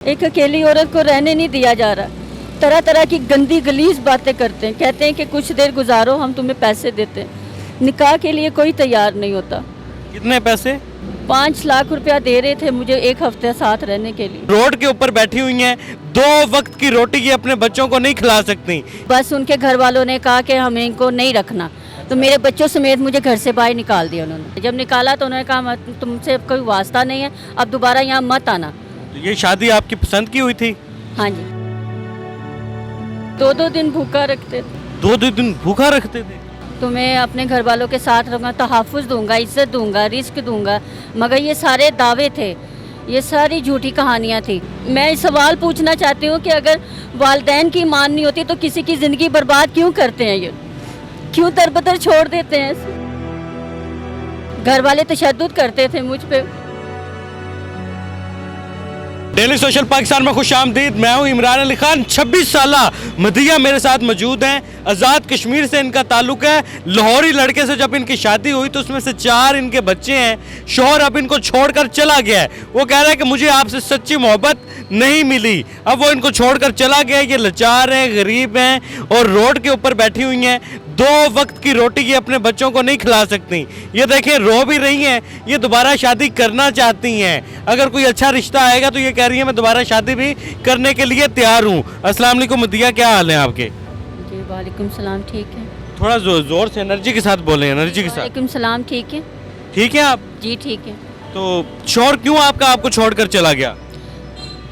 एक अकेली औरत को रहने नहीं दिया जा रहा। तरह तरह की गंदी गलीज बातें करते हैं, कहते हैं कि कुछ देर गुजारो, हम तुम्हें पैसे देते हैं। निकाह के लिए कोई तैयार नहीं होता। कितने पैसे? 5 लाख रुपया दे रहे थे मुझे एक हफ्ते साथ रहने के लिए। रोड के ऊपर बैठी हुई हैं, 2 वक्त की रोटी की अपने बच्चों को नहीं खिला सकती। बस उनके घर वालों ने कहा कि हमें इनको नहीं रखना, तो मेरे बच्चों समेत मुझे घर से बाहर निकाल दिया उन्होंने। जब निकाला तो उन्होंने कहा तुमसे कोई वास्ता नहीं है, अब दोबारा यहाँ मत आना। तो ये शादी आपकी पसंद की हुई थी? हाँ जी। 2-2 दिन भूखा रखते थे। 2-2 दिन भूखा रखते थे? तुम्हें अपने घर वालों के साथ रहूँगा, तहफ़्फ़ुज़ दूंगा, इज्जत दूंगा, रिस्क दूंगा, मगर ये सारे दावे थे, ये सारी झूठी कहानियाँ थी। मैं सवाल पूछना चाहती हूँ कि अगर वालिदैन की मान नहीं होती तो किसी की ज़िंदगी बर्बाद क्यों करते हैं? ये क्यों दरबदर छोड़ देते हैं? घर वाले तशद्दुद करते थे मुझ पे। डेली सोशल पाकिस्तान में खुश आमदीद। मैं हूँ इमरान अली खान। 26 साला मदिया मेरे साथ मौजूद हैं। आज़ाद कश्मीर से इनका ताल्लुक है। लाहौरी लड़के से जब इनकी शादी हुई तो उसमें से 4 इनके बच्चे हैं। शौहर अब इनको छोड़कर चला गया है। वो कह रहा है कि मुझे आपसे सच्ची मोहब्बत नहीं मिली। अब वो इनको छोड़कर चला गया। ये लाचार हैं, गरीब हैं और रोड के ऊपर बैठी हुई हैं। 2 वक्त की रोटी की अपने बच्चों को नहीं खिला सकती। ये देखें, रो भी रही हैं। ये दोबारा शादी करना चाहती हैं। अगर कोई अच्छा रिश्ता आएगा तो ये कह रही है मैं दोबारा शादी भी करने के लिए तैयार हूँ। अस्सलाम वालेकुम मदिया, क्या हाल है आपके? जी वालेकुम सलाम, ठीक है। थोड़ा जोर से एनर्जी के साथ बोलें, एनर्जी के साथ। वालेकुम सलाम, ठीक है। ठीक है आप? जी ठीक है। तो शौहर क्यों आपको छोड़कर चला गया?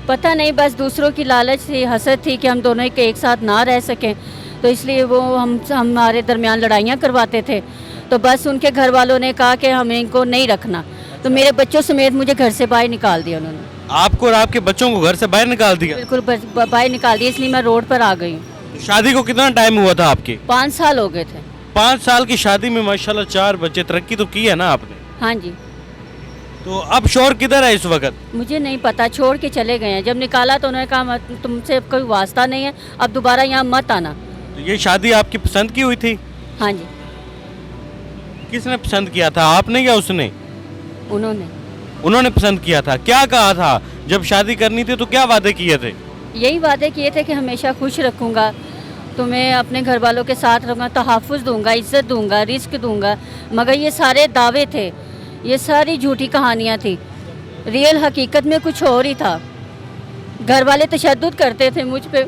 पता नहीं, बस दूसरों की लालच थी, हसद थी कि हम दोनों के एक साथ ना रह सकें, तो इसलिए वो हमारे दरमियान लड़ाइयाँ करवाते थे। तो बस उनके घर वालों ने कहा कि हमें इनको नहीं रखना, तो मेरे बच्चों समेत मुझे घर से बाहर निकाल दिया उन्होंने। आपको और आपके बच्चों को घर से बाहर निकाल दिया? बिल्कुल बाहर निकाल दिया, इसलिए मैं रोड पर आ गई हूँ। शादी को कितना टाइम हुआ था आपके? 5 साल हो गए थे। 5 साल की शादी में माशाल्लाह 4 बच्चे। तरक्की तो की है ना आपने? हाँ जी। तो अब शौहर किधर है इस वक्त? मुझे नहीं पता, छोड़ के चले गए हैं। जब निकाला तो उन्होंने कहा तुमसे कोई वास्ता नहीं है, अब दोबारा यहाँ मत आना। तो ये शादी आपकी पसंद की हुई थी? हाँ जी। किसने पसंद किया था, आपने या उसने? उन्होंने पसंद किया था। क्या कहा था जब शादी करनी थी, तो क्या वादे किए थे? यही वादे किए थे कि हमेशा खुश रखूँगा, तुम्हें अपने घर वालों के साथ रहूँगा, तहफ़्फ़ुज़ दूंगा, इज्जत दूंगा, रिस्क दूंगा, मगर ये सारे दावे थे, ये सारी झूठी कहानियाँ थी। रियल हकीकत में कुछ और ही था। घर वाले तशद्दुद करते थे मुझ पे,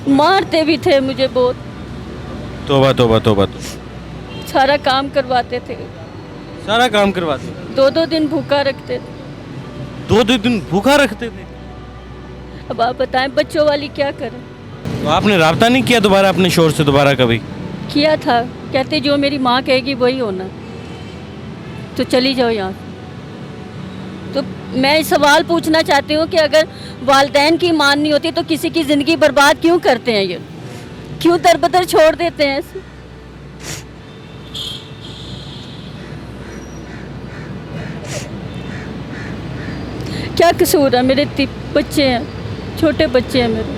मारते भी थे मुझे बहुत। तौबा तौबा तौबा। सारा काम करवाते थे, सारा काम करवाते? 2-2 दिन भूखा रखते थे। 2-2 दिन भूखा रखते थे? अब आप बताएं बच्चों वाली क्या करें? तो आपने राब्ता नहीं किया दोबारा अपने शौहर से दोबारा कभी? किया था, कहते जो मेरी माँ कहेगी वही होना, तो चली जाओ यहाँ। तो मैं सवाल पूछना चाहती हूँ कि अगर वालिदैन की मान नहीं होती तो किसी की ज़िंदगी बर्बाद क्यों करते हैं? ये क्यों दरबदर छोड़ देते हैं? क्या कसूर है? मेरे 3 बच्चे हैं, छोटे बच्चे हैं मेरे।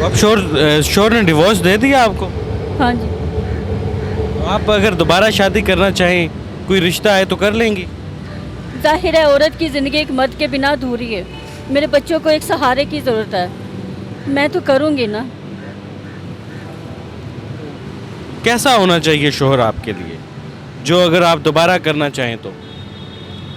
अब शौहर ने डिवोर्स दे दिया आपको? हाँ जी। आप अगर दोबारा शादी करना चाहें, कोई रिश्ता है तो कर लेंगी? जाहिर है औरत की ज़िंदगी एक मर्द के बिना अधूरी है। मेरे बच्चों को एक सहारे की ज़रूरत है, मैं तो करूँगी ना। कैसा होना चाहिए शौहर आपके लिए, जो अगर आप दोबारा करना चाहें तो?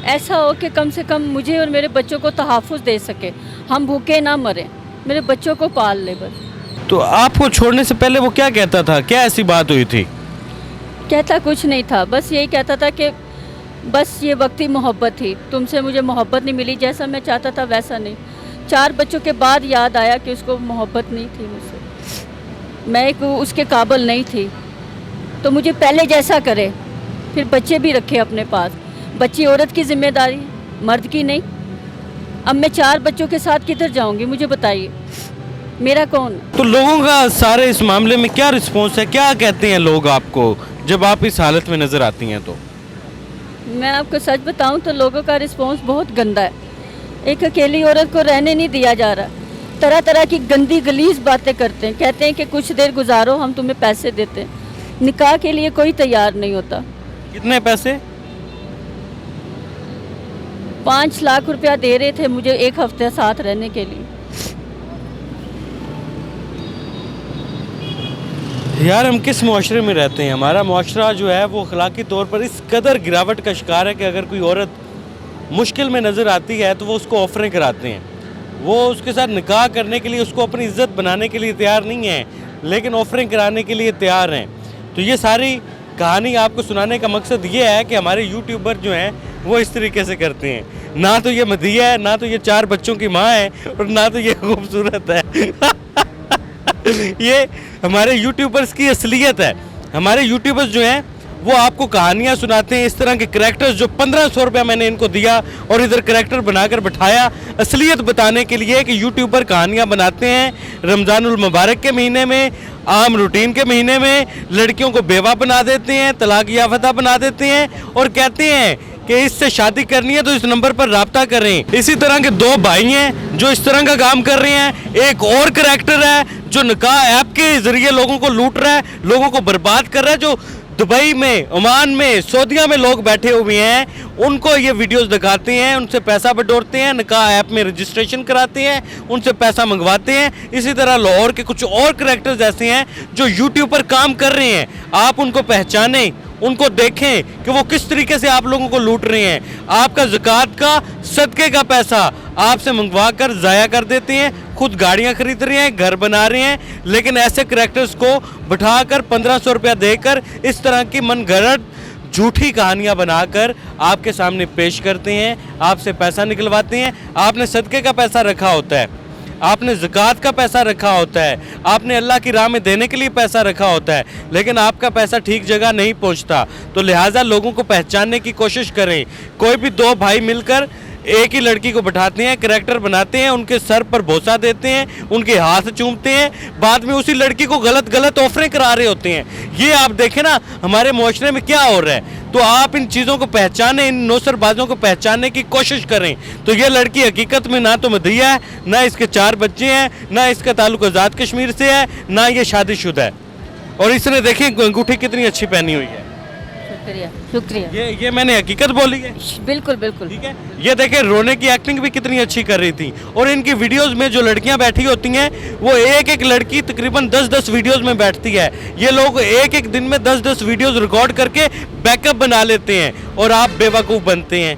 ऐसा हो कि कम से कम मुझे और मेरे बच्चों को तहफ़्फ़ुज़ दे सके, हम भूखे ना मरें, मेरे बच्चों को पाल ले बस। तो आपको छोड़ने से पहले वो क्या कहता था? क्या ऐसी बात हुई थी? कहता कुछ नहीं था, बस यही कहता था कि बस ये वक्ती मोहब्बत थी, तुमसे मुझे मोहब्बत नहीं मिली, जैसा मैं चाहता था वैसा नहीं। 4 बच्चों के बाद याद आया कि उसको मोहब्बत नहीं थी मुझसे, मैं एक उसके काबिल नहीं थी, तो मुझे पहले जैसा करे, फिर बच्चे भी रखे अपने पास। बच्ची औरत की जिम्मेदारी, मर्द की नहीं। अब मैं 4 बच्चों के साथ किधर जाऊंगी, मुझे बताइए, मेरा कौन? तो लोगों का सारे इस मामले में क्या रिस्पॉन्स है? क्या कहते हैं लोग आपको जब आप इस हालत में नज़र आती हैं? तो मैं आपको सच बताऊं तो लोगों का रिस्पॉन्स बहुत गंदा है। एक अकेली औरत को रहने नहीं दिया जा रहा। तरह तरह की गंदी गलीज बातें करते हैं, कहते हैं कि कुछ देर गुजारो, हम तुम्हें पैसे देते हैं। निकाह के लिए कोई तैयार नहीं होता। कितने पैसे? 5 लाख रुपया दे रहे थे मुझे 1 हफ्ते साथ रहने के लिए। यार हम किस मुआशरे में रहते हैं? हमारा मुआशरा जो है वो अखलाकी तौर पर इस कदर गिरावट का शिकार है कि अगर कोई औरत मुश्किल में नज़र आती है तो वो उसको ऑफरें कराते हैं। वो उसके साथ निकाह करने के लिए, उसको अपनी इज्जत बनाने के लिए तैयार नहीं है, लेकिन ऑफरें कराने के लिए तैयार हैं। तो ये सारी कहानी आपको सुनाने का मकसद ये है कि हमारे यूट्यूबर जो हैं वो इस तरीके से करते हैं। ना तो ये मदीया है, ना तो ये 4 बच्चों की माँ है, और ना तो ये खूबसूरत है। ये हमारे यूट्यूबर्स की असलियत है। हमारे यूट्यूबर्स जो हैं वो आपको कहानियाँ सुनाते हैं, इस तरह के करैक्टर्स जो 1500 रुपया मैंने इनको दिया और इधर करैक्टर बनाकर बैठाया असलियत बताने के लिए कि यूट्यूबर कहानियाँ बनाते हैं। रमज़ानुल मुबारक के महीने में, आम रूटीन के महीने में लड़कियों को बेवा बना देते हैं, तलाक याफ्ता बना देते हैं और कहते हैं कि इससे शादी करनी है तो इस नंबर पर राब्ता करें। इसी तरह के 2 भाई हैं जो इस तरह का काम कर रहे हैं। एक और करैक्टर है जो निकाह ऐप के जरिए लोगों को लूट रहा है, लोगों को बर्बाद कर रहा है। जो दुबई में, ओमान में, सऊदीया में लोग बैठे हुए हैं, उनको ये वीडियोस दिखाते हैं, उनसे पैसा बटोरते हैं, निकाह ऐप में रजिस्ट्रेशन कराते हैं, उनसे पैसा मंगवाते हैं। इसी तरह लाहौर के कुछ और करैक्टर्स ऐसे हैं जो यूट्यूब पर काम कर रहे हैं। आप उनको पहचानें, उनको देखें कि वो किस तरीके से आप लोगों को लूट रहे हैं। आपका ज़कात का, सदक़े का पैसा आपसे मंगवा कर ज़ाया कर देते हैं, खुद गाड़ियाँ खरीद रहे हैं, घर बना रहे हैं, लेकिन ऐसे करैक्टर्स को बिठाकर 1500 रुपया देकर इस तरह की मनगढ़ंत झूठी कहानियाँ बनाकर आपके सामने पेश करते हैं, आपसे पैसा निकलवाते हैं। आपने सदक़े का पैसा रखा होता है, आपने ज़कात का पैसा रखा होता है, आपने अल्लाह की राह में देने के लिए पैसा रखा होता है, लेकिन आपका पैसा ठीक जगह नहीं पहुंचता। तो लिहाजा लोगों को पहचानने की कोशिश करें। कोई भी 2 भाई मिलकर एक ही लड़की को बैठाते हैं, करैक्टर बनाते हैं, उनके सर पर भोसा देते हैं, उनके हाथ चूमते हैं, बाद में उसी लड़की को गलत गलत ऑफरें करा रहे होते हैं। ये आप देखें ना हमारे मुआशरे में क्या हो रहा है। तो आप इन चीज़ों को पहचानें, इन नौसरबाजों को पहचानने की कोशिश करें। तो ये लड़की हकीकत में ना तो मदीया है, ना इसके 4 बच्चे हैं, ना इसका ताल्लुक आज़ाद कश्मीर से है, ना ये शादीशुदा है। और इसने देखें अंगूठी कितनी अच्छी पहनी हुई है। शुक्रिया, शुक्रिया। ये मैंने हकीकत बोली है। बिल्कुल बिल्कुल ठीक है। ये देखें रोने की एक्टिंग भी कितनी अच्छी कर रही थी। और इनकी वीडियोस में जो लड़कियां बैठी होती हैं वो एक एक लड़की तकरीबन 10-10 वीडियोस में बैठती है। ये लोग एक एक दिन में 10-10 वीडियोस रिकॉर्ड करके बैकअप बना लेते हैं और आप बेवकूफ़ बनते हैं,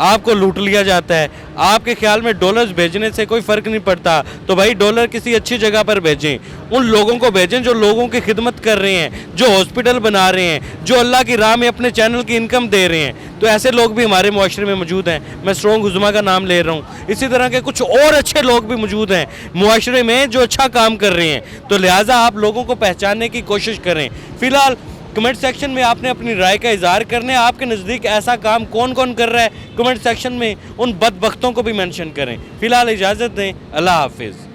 आपको लूट लिया जाता है। आपके ख्याल में डॉलर्स भेजने से कोई फ़र्क नहीं पड़ता, तो भाई डॉलर किसी अच्छी जगह पर भेजें। उन लोगों को भेजें जो लोगों की खिदमत कर रहे हैं, जो हॉस्पिटल बना रहे हैं, जो अल्लाह की राह में अपने चैनल की इनकम दे रहे हैं। तो ऐसे लोग भी हमारे मुआशरे में मौजूद हैं। मैं स्ट्रॉन्ग हुज़मा का नाम ले रहा हूँ। इसी तरह के कुछ और अच्छे लोग भी मौजूद हैं मुआशरे में जो अच्छा काम कर रहे हैं। तो लिहाजा आप लोगों को पहचानने की कोशिश करें। फ़िलहाल कमेंट सेक्शन में आपने अपनी राय का इजहार करना है। आपके नज़दीक ऐसा काम कौन कौन कर रहा है, कमेंट सेक्शन में उन बदबख्तों को भी मेंशन करें। फ़िलहाल इजाज़त दें, अल्लाह हाफिज़।